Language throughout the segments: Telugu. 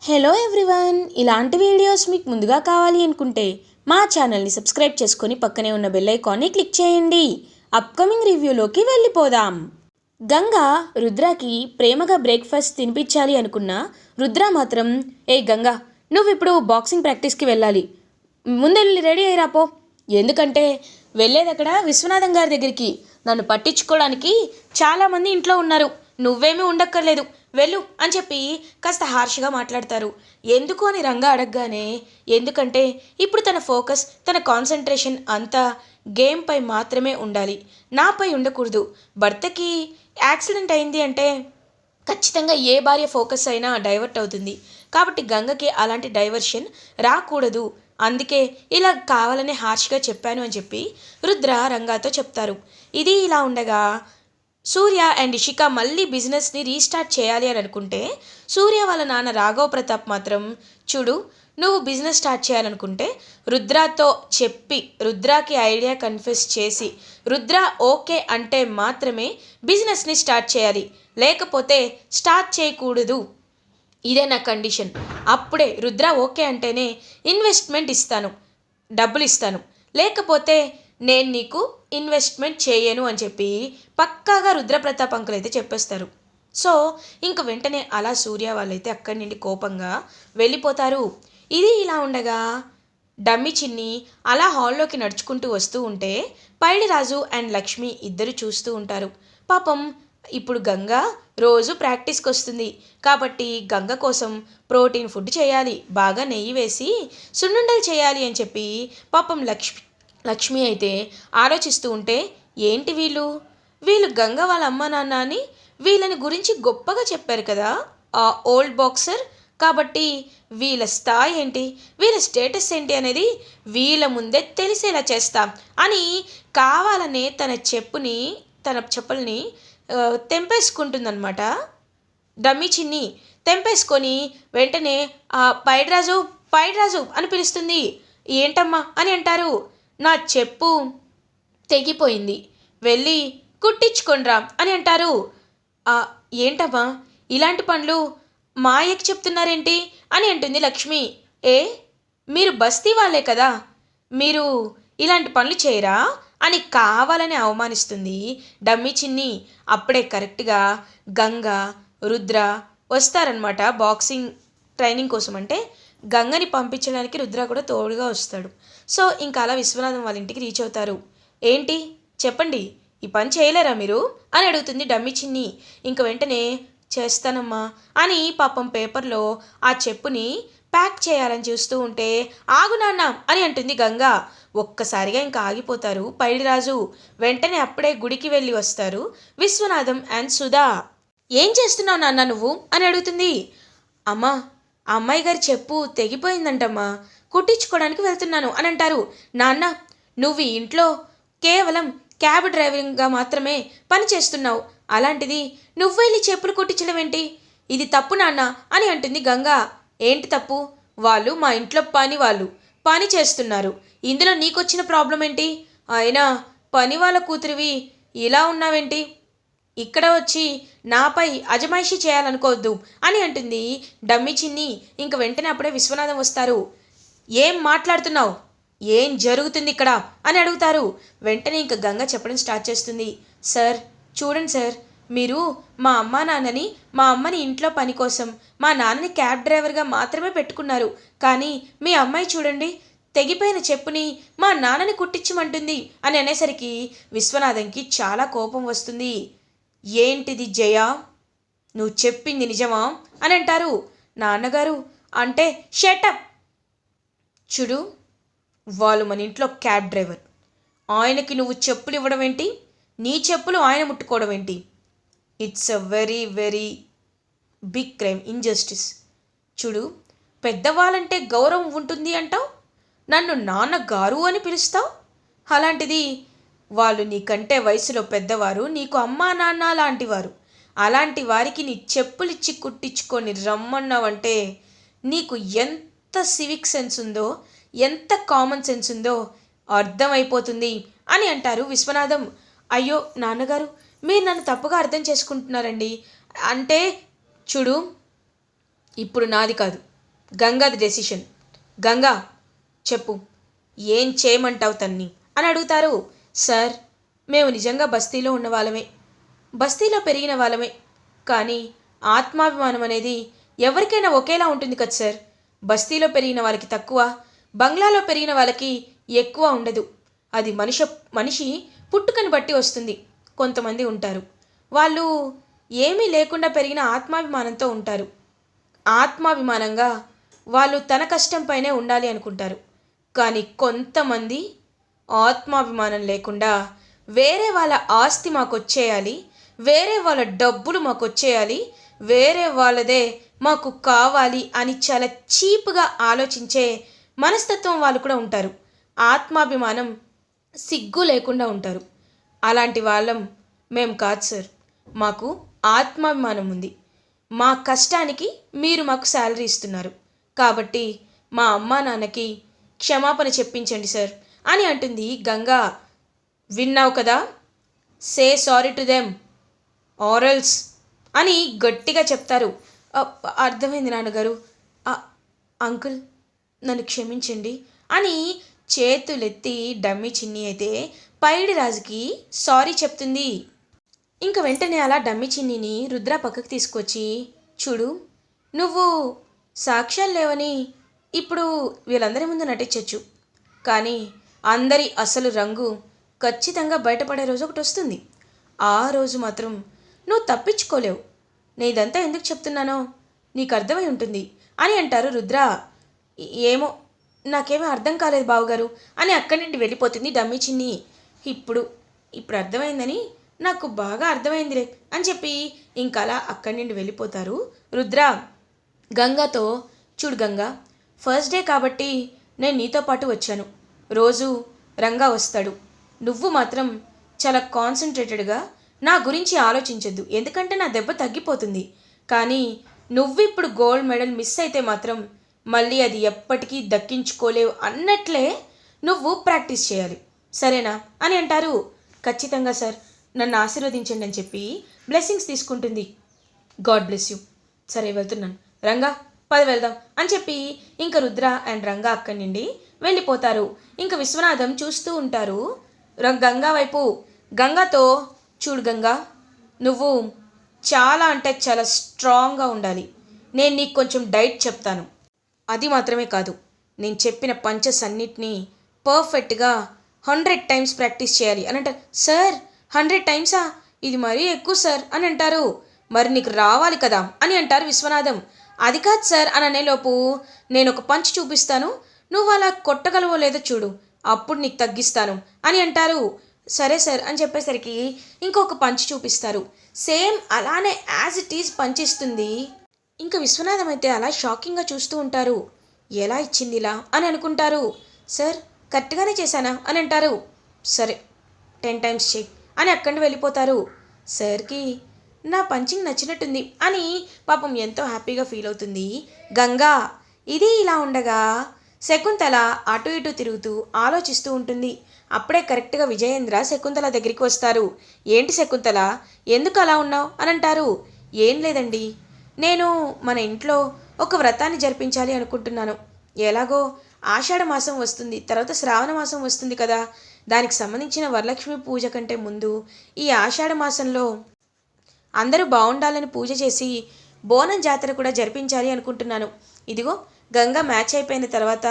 హలో ఎవ్రీవన్, ఇలాంటి వీడియోస్ మీకు ముందుగా కావాలి అనుకుంటే మా ఛానల్ని సబ్స్క్రైబ్ చేసుకొని పక్కనే ఉన్న బెల్ ఐకాన్ని క్లిక్ చేయండి. అప్కమింగ్ రివ్యూలోకి వెళ్ళిపోదాం. గంగ రుద్రకి ప్రేమగా బ్రేక్ఫాస్ట్ తినిపించాలి అనుకున్న రుద్ర మాత్రం, ఏ గంగ, నువ్వు ఇప్పుడు బాక్సింగ్ ప్రాక్టీస్కి వెళ్ళాలి, ముందెళ్ళి రెడీ అయ్యిరాపో. ఎందుకంటే వెళ్ళేది అక్కడ విశ్వనాథం గారి దగ్గరికి. నన్ను పట్టించుకోవడానికి చాలామంది ఇంట్లో ఉన్నారు, నువ్వేమీ ఉండక్కర్లేదు, వెళ్ళు అని చెప్పి కాస్త హార్ష్గా మాట్లాడతారు. ఎందుకు అని రంగా అడగగానే, ఎందుకంటే ఇప్పుడు తన ఫోకస్, తన కాన్సన్ట్రేషన్ అంతా గేమ్పై మాత్రమే ఉండాలి, నాపై ఉండకూడదు. భర్తకి యాక్సిడెంట్ అయింది అంటే ఖచ్చితంగా ఏ భార్య ఫోకస్ అయినా డైవర్ట్ అవుతుంది. కాబట్టి గంగకి అలాంటి డైవర్షన్ రాకూడదు, అందుకే ఇలా కావాలనే హార్ష్గా చెప్పాను అని చెప్పి రుద్ర రంగాతో చెప్తారు. ఇది ఇలా ఉండగా సూర్య అండ్ ఇషిక మళ్ళీ బిజినెస్ని రీస్టార్ట్ చేయాలి అని అనుకుంటే, సూర్య వాళ్ళ నాన్న రాఘవ్ ప్రతాప్ మాత్రం, చూడు, నువ్వు బిజినెస్ స్టార్ట్ చేయాలనుకుంటే రుద్రతో చెప్పి రుద్రకి ఐడియా కన్ఫెస్ చేసి రుద్ర ఓకే అంటే మాత్రమే బిజినెస్ని స్టార్ట్ చేయాలి, లేకపోతే స్టార్ట్ చేయకూడదు, ఇదే నా కండిషన్. అప్పుడే రుద్ర ఓకే అంటేనే ఇన్వెస్ట్మెంట్ ఇస్తాను, డబ్బులు ఇస్తాను, లేకపోతే నేను నీకు ఇన్వెస్ట్మెంట్ చేయను అని చెప్పి పక్కాగా రుద్రప్రతాప్ అంకుల్ అయితే చెప్పేస్తారు. సో ఇంక వెంటనే అలా సూర్య వాళ్ళైతే అక్కడి నుండి కోపంగా వెళ్ళిపోతారు. ఇది ఇలా ఉండగా డమ్మి చిన్ని అలా హాల్లోకి నడుచుకుంటూ వస్తూ ఉంటే పైడిరాజు అండ్ లక్ష్మి ఇద్దరు చూస్తూ ఉంటారు. పాపం ఇప్పుడు గంగ రోజు ప్రాక్టీస్కి వస్తుంది కాబట్టి గంగ కోసం ప్రోటీన్ ఫుడ్ చేయాలి, బాగా నెయ్యి వేసి సున్నుండలు చేయాలి అని చెప్పి పాపం లక్ష్మి అయితే ఆలోచిస్తూ ఉంటే, ఏంటి వీళ్ళు గంగ వాళ్ళ అమ్మ నాన్న అని వీళ్ళని గురించి గొప్పగా చెప్పారు కదా ఆ ఓల్డ్ బాక్సర్, కాబట్టి వీళ్ళ స్థాయి ఏంటి, వీళ్ళ స్టేటస్ ఏంటి అనేది వీళ్ళ ముందే తెలిసేలా చేస్తాం అని కావాలనే తన చెప్పుల్ని తెంపేసుకుంటుందన్నమాట. డమ్మి చిన్ని తెంపేసుకొని వెంటనే పైడిరాజు అని పిలుస్తుంది. ఏంటమ్మా అని అంటారు. నా చెప్పు తెగిపోయింది, వెళ్ళి కుట్టించుకొనిరా అని అంటారు. ఏంటమ్మా ఇలాంటి పనులు మా అయ్యకి చెప్తున్నారేంటి అని అంటుంది లక్ష్మి. మీరు బస్తీ వాళ్ళే కదా, మీరు ఇలాంటి పనులు చేయరా అని కావాలని అవమానిస్తుంది డమ్మి చిన్ని. అప్పుడే కరెక్ట్గా గంగ రుద్ర వస్తారనమాట బాక్సింగ్ ట్రైనింగ్ కోసం. అంటే గంగని పంపించడానికి రుద్ర కూడా తోడుగా వస్తాడు. సో ఇంకా అలా విశ్వనాథం వాళ్ళ ఇంటికి రీచ్ అవుతారు. ఏంటి చెప్పండి, ఈ పని చేయలేరా మీరు అని అడుగుతుంది డమ్మి చిన్ని. ఇంక వెంటనే చేస్తానమ్మా అని పాపం పేపర్లో ఆ చెప్పుని ప్యాక్ చేయాలని చూస్తూ ఉంటే, ఆగు నాన్న అని అంటుంది గంగ. ఒక్కసారిగా ఇంకా ఆగిపోతారు పైడిరాజు. వెంటనే అప్పుడే గుడికి వెళ్ళి వస్తారు విశ్వనాథం అండ్ సుధా. ఏం చేస్తున్నావు నాన్న నువ్వు అని అడుగుతుంది. అమ్మా, ఆ అమ్మాయి గారి చెప్పు తెగిపోయిందంటమ్మా, కుట్టించుకోవడానికి వెళ్తున్నాను అని అంటారు. నాన్న, నువ్వు ఇంట్లో కేవలం క్యాబ్ డ్రైవింగ్గా మాత్రమే పని చేస్తున్నావు, అలాంటిది నువ్వు వెళ్ళి చెప్పులు కుట్టించడం ఏంటి, ఇది తప్పు నాన్న అని అంటుంది గంగ. ఏంటి తప్పు, వాళ్ళు మా ఇంట్లో పని చేస్తున్నారు, ఇందులో నీకొచ్చిన ప్రాబ్లం ఏంటి, అయినా పని వాళ్ళ కూతురివి ఇలా ఉన్నావేంటి, ఇక్కడ వచ్చి నాపై అజమాయిషీ చేయాలనుకోవద్దు అని అంటుంది డమ్మి చిన్ని. ఇంక వెంటనే అప్పుడే విశ్వనాథం వస్తారు. ఏం మాట్లాడుతున్నావు, ఏం జరుగుతుంది ఇక్కడ అని అడుగుతారు. వెంటనే ఇంక గంగ చెప్పడం స్టార్ట్ చేస్తుంది. సార్ చూడండి సార్, మీరు మా అమ్మని ఇంట్లో పని కోసం మా నాన్నని క్యాబ్ డ్రైవర్గా మాత్రమే పెట్టుకున్నారు, కానీ మీ అమ్మాయి చూడండి, తెగిపోయిన చెప్పుని మా నాన్నని కుట్టించమంటుంది అని అనేసరికి విశ్వనాథంకి చాలా కోపం వస్తుంది. ఏంటిది జయ, నువ్వు చెప్పింది నిజమా అని అంటారు. నాన్నగారు అంటే షటప్, చూడు, వాళ్ళు మన ఇంట్లో క్యాబ్ డ్రైవర్, ఆయనకి నువ్వు చెప్పులు ఇవ్వడం ఏంటి, నీ చెప్పులు ఆయన ముట్టుకోవడం ఏంటి, it's a very very big crime, injustice. చూడు, పెద్దవాళ్ళంటే గౌరవం ఉంటుంది అంటావు, నన్ను నాన్నగారు అని పిలుస్తావు, అలాంటిది వాళ్ళు నీకంటే వయసులో పెద్దవారు, నీకు అమ్మా నాన్న లాంటివారు, అలాంటి వారికి నీ చెప్పులిచ్చి కుట్టించుకొని రమ్మన్నావంటే నీకు ఎంత సివిక్ సెన్స్ ఉందో, ఎంత కామన్ సెన్స్ ఉందో అర్థమైపోతుంది అని అంటారు విశ్వనాథం. అయ్యో నాన్నగారు, మీరు నన్ను తప్పుగా అర్థం చేసుకుంటున్నారండి. అంటే చూడు, ఇప్పుడు నాది కాదు, గంగాది డెసిషన్. గంగా చెప్పు, ఏం చేయమంటావు తన్ని అని అడుగుతారు. సార్, మేము నిజంగా బస్తీలో ఉన్న వాళ్ళమే, బస్తీలో పెరిగిన వాళ్ళమే. కానీ ఆత్మాభిమానం అనేది ఎవరికైనా ఒకేలా ఉంటుంది కదా సార్. బస్తీలో పెరిగిన వాళ్ళకి తక్కువ, బంగ్లాలో పెరిగిన వాళ్ళకి ఎక్కువ ఉండదు. అది మనిషి పుట్టుకని బట్టి వస్తుంది. కొంతమంది ఉంటారు, వాళ్ళు ఏమీ లేకుండా పెరిగిన ఆత్మాభిమానంతో ఉంటారు. ఆత్మాభిమానంగా వాళ్ళు తన కష్టంపైనే ఉండాలి అనుకుంటారు. కానీ కొంతమంది ఆత్మాభిమానం లేకుండా వేరే వాళ్ళ ఆస్తి మాకు వచ్చేయాలి, వేరే వాళ్ళ డబ్బులు మాకు వచ్చేయాలి, వేరే వాళ్ళదే మాకు కావాలి అని చాలా చీప్గా ఆలోచించే మనస్తత్వం వాళ్ళు కూడా ఉంటారు. ఆత్మాభిమానం సిగ్గు లేకుండా ఉంటారు. అలాంటి వాళ్ళం మేము కాదు సార్. మాకు ఆత్మాభిమానం ఉంది. మా కష్టానికి మీరు మాకు శాలరీ ఇస్తున్నారు కాబట్టి మా అమ్మా నాన్నకి క్షమాపణ చెప్పించండి సార్ అని అంటుంది గంగా. విన్నావు కదా, సే సారీ టు దెమ్ ఆరల్స్ అని గట్టిగా చెప్తారు. అర్థమైంది నాన్నగారు, అంకుల్ నన్ను క్షమించండి అని చేతులెత్తి డమ్మి చిన్ని అయితే పైడి రాజుకి సారీ చెప్తుంది. ఇంక వెంటనే అలా డమ్మి చిన్నిని రుద్ర పక్కకు తీసుకొచ్చి, చూడు, నువ్వు సాక్ష్యాలు లేవని ఇప్పుడు వీళ్ళందరి ముందు నటించవచ్చు, కానీ అందరి అసలు రంగు ఖచ్చితంగా బయటపడే రోజు ఒకటి వస్తుంది. ఆ రోజు మాత్రం నువ్వు తప్పించుకోలేవు. నేను ఇదంతా ఎందుకు చెప్తున్నానో నీకు అర్థమై ఉంటుంది అని అంటారు రుద్ర. ఏమో నాకేమీ అర్థం కాలేదు బావగారు అని అక్కడి నుండి వెళ్ళిపోతుంది డమ్మి చిన్ని. ఇప్పుడు అర్థమైందని నాకు బాగా అర్థమైందిలే అని చెప్పి ఇంకలా అక్కడి నుండి వెళ్ళిపోతారు రుద్ర. గంగాతో, చూడు గంగా, ఫస్ట్ డే కాబట్టి నేను నీతో పాటు వచ్చాను. రోజు రంగా వస్తాడు. నువ్వు మాత్రం చాలా కాన్సన్ట్రేటెడ్గా నా గురించి ఆలోచించొద్దు, ఎందుకంటే నా దెబ్బ తగ్గిపోతుంది. కానీ నువ్వు ఇప్పుడు గోల్డ్ మెడల్ మిస్ అయితే మాత్రం మళ్ళీ అది ఎప్పటికీ దక్కించుకోలేవు అన్నట్లే నువ్వు ప్రాక్టీస్ చేయాలి, సరేనా అని అంటారు. ఖచ్చితంగా సార్, నన్ను ఆశీర్వదించండి అని చెప్పి బ్లెస్సింగ్స్ తీసుకుంటుంది. God bless you. సరే వెళ్తున్నాను, రంగా పద వెళ్దాం అని చెప్పి ఇంక రుద్ర అండ్ రంగా అక్కడి నుండి వెళ్ళిపోతారు. ఇంక విశ్వనాథం చూస్తూ ఉంటారు గంగా వైపు. గంగాతో, చూడు గంగా, నువ్వు చాలా అంటే చాలా స్ట్రాంగ్గా ఉండాలి. నేను నీకు కొంచెం డైట్ చెప్తాను. అది మాత్రమే కాదు, నేను చెప్పిన పంచెస్ అన్నిటినీ పర్ఫెక్ట్గా 100 టైమ్స్ ప్రాక్టీస్ చేయాలి అని అంటారు. సార్ 100 టైమ్సా? ఇది మరీ ఎక్కువ సార్ అని అంటారు. మరి నీకు రావాలి కదా అని అంటారు విశ్వనాథం. అది కాదు సార్ అని అనేలోపు నేను ఒక పంచ్ చూపిస్తాను, నువ్వు అలా కొట్టగలవో లేదో చూడు, అప్పుడు నీకు తగ్గిస్తాను అని అంటారు. సరే సార్ అని చెప్పేసరికి ఇంకొక పంచ్ చూపిస్తారు. సేమ్ అలానే యాజ్ ఇట్ ఈజ్ పంచిస్తుంది. ఇంకా విశ్వనాథం అయితే అలా షాకింగ్గా చూస్తూ ఉంటారు. ఎలా ఇచ్చింది ఇలా అని అనుకుంటారు. సార్ కరెక్ట్గానే చేశానా అని అంటారు. సరే 10 టైమ్స్ చెయ్యి అని అక్కడి వెళ్ళిపోతారు. సార్కి నా పంచింగ్ నచ్చినట్టుంది అని పాపం ఎంతో హ్యాపీగా ఫీల్ అవుతుంది గంగా. ఇది ఇలా ఉండగా శకుంతల అటు ఇటు తిరుగుతూ ఆలోచిస్తూ ఉంటుంది. అప్పుడే కరెక్ట్గా విజయేంద్ర శకుంతల దగ్గరికి వస్తారు. ఏంటి శకుంతల, ఎందుకు అలా ఉన్నావు అని అంటారు. ఏం లేదండి, నేను మన ఇంట్లో ఒక వ్రతాన్ని జరిపించాలి అనుకుంటున్నాను. ఎలాగో ఆషాఢ మాసం వస్తుంది, తర్వాత శ్రావణ మాసం వస్తుంది కదా, దానికి సంబంధించిన వరలక్ష్మి పూజ కంటే ముందు ఈ ఆషాఢ మాసంలో అందరూ బాగుండాలని పూజ చేసి బోనం జాతర కూడా జరిపించాలి అనుకుంటున్నాను. ఇదిగో గంగా మ్యాచ్ అయిపోయిన తర్వాత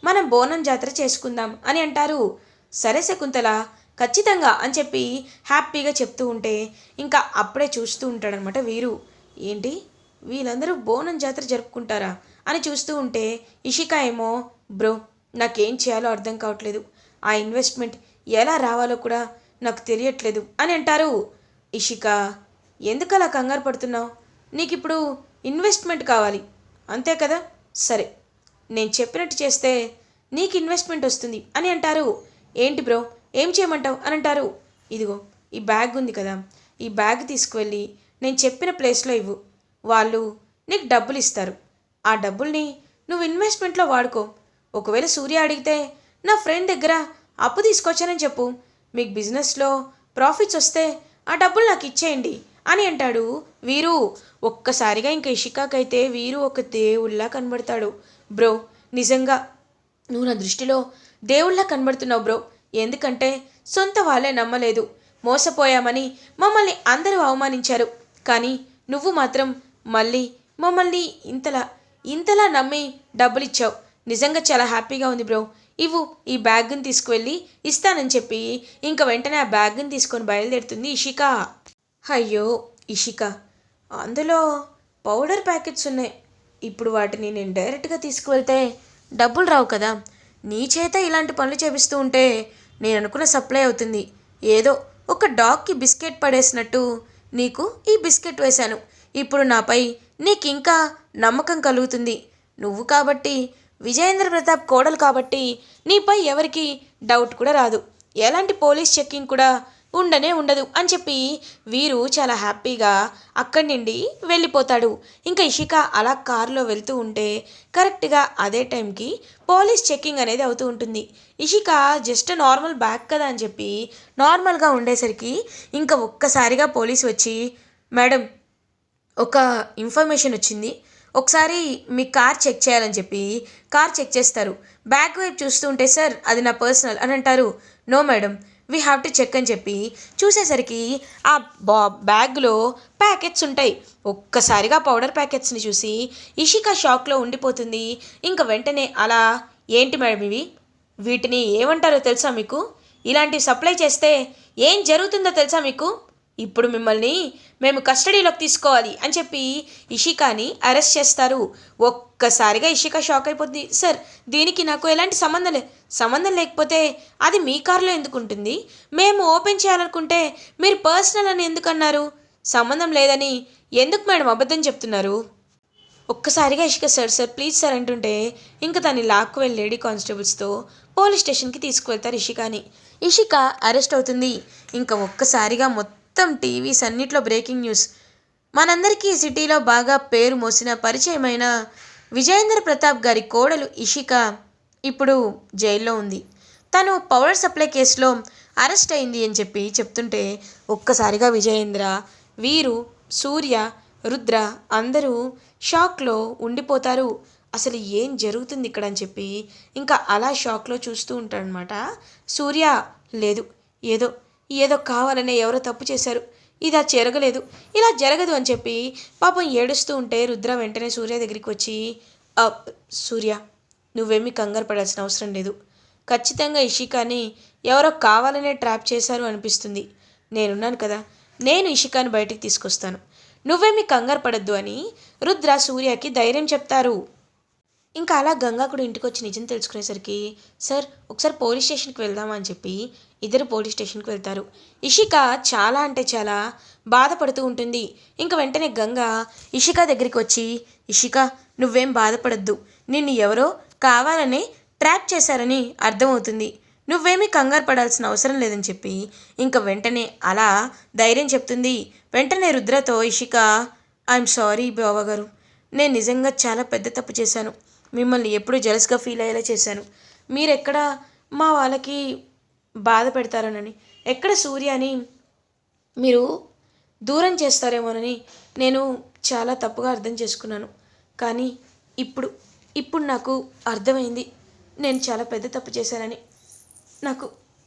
మనం బోనం జాతర చేసుకుందాం అని అంటారు. సరే శకుంతల, ఖచ్చితంగా అని చెప్పి హ్యాపీగా చెప్తూ ఉంటే ఇంకా అప్పుడే చూస్తూ ఉంటాడనమాట వీరు. ఏంటి వీళ్ళందరూ బోనం జాతర జరుపుకుంటారా అని చూస్తూ ఉంటే ఇషిక ఏమో, బ్రో నాకేం చేయాలో అర్థం కావట్లేదు, ఆ ఇన్వెస్ట్మెంట్ ఎలా రావాలో కూడా నాకు తెలియట్లేదు అని అంటారు. ఇషిక, ఎందుకు అలా కంగారు పడుతున్నావు? నీకు ఇప్పుడు ఇన్వెస్ట్మెంట్ కావాలి అంతే కదా, సరే నేను చెప్పినట్టు చేస్తే నీకు ఇన్వెస్ట్మెంట్ వస్తుంది అని అంటారు. ఏంటి బ్రో ఏం చేయమంటావు అని అంటారు. ఇదిగో ఈ బ్యాగ్ ఉంది కదా, ఈ బ్యాగ్ తీసుకువెళ్ళి నేను చెప్పిన ప్లేస్లో ఇవ్వు, వాళ్ళు నీకు డబ్బులు ఇస్తారు. ఆ డబ్బుల్ని నువ్వు ఇన్వెస్ట్మెంట్లో వాడుకో. ఒకవేళ సూర్య అడిగితే నా ఫ్రెండ్ దగ్గర అప్పు తీసుకొచ్చానని చెప్పు. మీకు బిజినెస్లో ప్రాఫిట్స్ వస్తే ఆ డబ్బులు నాకు ఇచ్చేయండి అని అంటాడు వీరు. ఒక్కసారిగా ఇంకా ఇషికాకైతే వీరు ఒక దేవుళ్ళ కనబడతాడు. బ్రో, నిజంగా నువ్వు నా దృష్టిలో దేవుళ్ళ కనబడుతున్నావు బ్రో. ఎందుకంటే సొంత వాళ్ళే నమ్మలేదు, మోసపోయామని మమ్మల్ని అందరూ అవమానించారు. కానీ నువ్వు మాత్రం మళ్ళీ మమ్మల్ని ఇంతలా నమ్మి డబ్బులిచ్చావు. నిజంగా చాలా హ్యాపీగా ఉంది బ్రో. ఇవ్వు, ఈ బ్యాగ్ని తీసుకువెళ్ళి ఇస్తానని చెప్పి ఇంక వెంటనే ఆ బ్యాగ్ని తీసుకొని బయలుదేరుతుంది ఇషిక. అయ్యో ఇషిక, అందులో పౌడర్ ప్యాకెట్స్ ఉన్నాయి. ఇప్పుడు వాటిని నేను డైరెక్ట్గా తీసుకువెళ్తే డబ్బులు రావు కదా. నీ చేత ఇలాంటి పనులు చేపిస్తూ ఉంటే నేను అనుకున్న సప్లై అవుతుంది. ఏదో ఒక డాగ్కి బిస్కెట్ పడేసినట్టు నీకు ఈ బిస్కెట్ వేశాను. ఇప్పుడు నాపై నీకు ఇంకా నమ్మకం కలుగుతుంది. నువ్వు కాబట్టి, విజయేంద్ర ప్రతాప్ కోడలు కాబట్టి నీపై ఎవరికి డౌట్ కూడా రాదు. ఎలాంటి పోలీస్ చెక్కింగ్ కూడా ఉండదు అని చెప్పి వీరు చాలా హ్యాపీగా అక్కడి నుండి వెళ్ళిపోతాడు. ఇంకా ఇషిక అలా కారులో వెళ్తూ ఉంటే కరెక్ట్గా అదే టైంకి పోలీస్ చెక్కింగ్ అనేది అవుతూ ఉంటుంది. ఇషిక జస్ట్ నార్మల్ బ్యాగ్ కదా అని చెప్పి నార్మల్గా ఉండేసరికి ఇంకా ఒక్కసారిగా పోలీస్ వచ్చి, మేడం ఒక ఇన్ఫర్మేషన్ వచ్చింది, ఒకసారి మీ కార్ చెక్ చేయాలని చెప్పి కార్ చెక్ చేస్తారు. బ్యాక్ వైపు చూస్తూ ఉంటే సార్ అది నా పర్సనల్ అని అంటారు. No madam, we have to check అని చెప్పి చూసేసరికి ఆ బ్యాగ్లో ప్యాకెట్స్ ఉంటాయి. ఒక్కసారిగా పౌడర్ ప్యాకెట్స్ని చూసి ఇషిక షాక్లో ఉండిపోతుంది. ఇంకా వెంటనే అలా, ఏంటి మేడం ఇవి, వీటిని ఏమంటారో తెలుసా మీకు? ఇలాంటివి సప్లై చేస్తే ఏం జరుగుతుందో తెలుసా మీకు? ఇప్పుడు మిమ్మల్ని మేము కస్టడీలోకి తీసుకోవాలి అని చెప్పి ఇషికాని అరెస్ట్ చేస్తారు. ఒక్కసారిగా ఇషిక షాక్ అయిపోతుంది. సార్, దీనికి నాకు ఎలాంటి సంబంధం లేకపోతే అది మీ కారులో ఎందుకు ఉంటుంది? మేము ఓపెన్ చేయాలనుకుంటే మీరు పర్సనల్ అని ఎందుకు అన్నారు? సంబంధం లేదని ఎందుకు మేడం అబద్ధం చెప్తున్నారు? ఒక్కసారిగా ఇషిక సార్ ప్లీజ్ సార్ అంటుంటే ఇంకా దాన్ని లాక్కు వెళ్ళి లేడీ కానిస్టేబుల్స్తో పోలీస్ స్టేషన్కి తీసుకువెళ్తారు ఇషికాని. ఇషిక అరెస్ట్ అవుతుంది. ఇంకా ఒక్కసారిగా మొత్తం టీవీస్ అన్నిట్లో బ్రేకింగ్ న్యూస్. మనందరికీ సిటీలో బాగా పేరు మోసిన పరిచయమైన విజయేంద్ర ప్రతాప్ గారి కోడలు ఇషిక ఇప్పుడు జైల్లో ఉంది. తను పవర్ సప్లై కేసులో అరెస్ట్ అయింది అని చెప్పి చెప్తుంటే ఒక్కసారిగా విజయేంద్ర, వీరు, సూర్య, రుద్ర అందరూ షాక్లో ఉండిపోతారు. అసలు ఏం జరుగుతుంది ఇక్కడ అని చెప్పి ఇంకా అలా షాక్లో చూస్తూ ఉంటాడనమాట. సూర్య, లేదు, ఏదో కావాలనే ఎవరో తప్పు చేశారు, ఇది జరగలేదు, ఇలా జరగదు అని చెప్పి పాపం ఏడుస్తూ ఉంటే రుద్ర వెంటనే సూర్య దగ్గరికి వచ్చి, సూర్య, నువ్వేమీ కంగారు పడాల్సిన అవసరం లేదు. ఖచ్చితంగా ఇషికాని ఎవరో కావాలనే ట్రాప్ చేశారు అనిపిస్తుంది. నేనున్నాను కదా, నేను ఇషికాని బయటికి తీసుకొస్తాను, నువ్వేమీ కంగారు పడద్దు అని రుద్ర సూర్యకి ధైర్యం చెప్తారు. ఇంకా అలా గంగా కూడా ఇంటికి వచ్చి నిజం తెలుసుకునేసరికి, సార్ ఒకసారి పోలీస్ స్టేషన్కి వెళ్దామా అని చెప్పి ఇద్దరు పోలీస్ స్టేషన్కి వెళ్తారు. ఇషిక చాలా అంటే చాలా బాధపడుతూ ఉంటుంది. ఇంకా వెంటనే గంగా ఇషిక దగ్గరికి వచ్చి, ఇషిక నువ్వేం బాధపడద్దు, నిన్ను ఎవరో కావాలని ట్రాప్ చేశారని అర్థమవుతుంది, నువ్వేమీ కంగారు పడాల్సిన అవసరం లేదని చెప్పి ఇంకా వెంటనే అలా ధైర్యం చెప్తుంది. వెంటనే రుద్రతో ఇషిక, ఐఎమ్ సారీ బావగారు, నేను నిజంగా చాలా పెద్ద తప్పు చేశాను, మిమ్మల్ని ఎప్పుడూ జెలస్గా ఫీల్ అయ్యేలా చేశాను, మీరెక్కడ మా వాళ్ళకి బాధ పెడతారోనని, ఎక్కడ సూర్యని మీరు దూరం చేస్తారేమోనని నేను చాలా తప్పుగా అర్థం చేసుకున్నాను. కానీ ఇప్పుడు నాకు అర్థమైంది, నేను చాలా పెద్ద తప్పు చేశానని.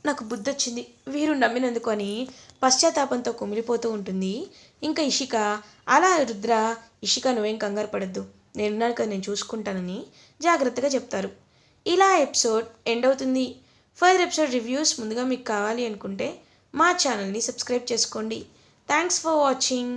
నాకు బుద్ధి వచ్చింది వీరు నమ్మినందుకు అని పశ్చాత్తాపంతో కుమిలిపోతూ ఉంటుంది. ఇంకా ఇషిక అలా రుద్ర, ఇషిక నువ్వేం కంగారు పడద్దు, నేనున్నాను కదా, నేను చూసుకుంటానని జాగ్రత్తగా చెప్తారు. ఇలా ఎపిసోడ్ ఎండ్ అవుతుంది. ఫర్దర్ ఎపిసోడ్ రివ్యూస్ ముందుగా మీకు కావాలి అనుకుంటే మా ఛానల్ని సబ్స్క్రైబ్ చేసుకోండి. Thanks for watching.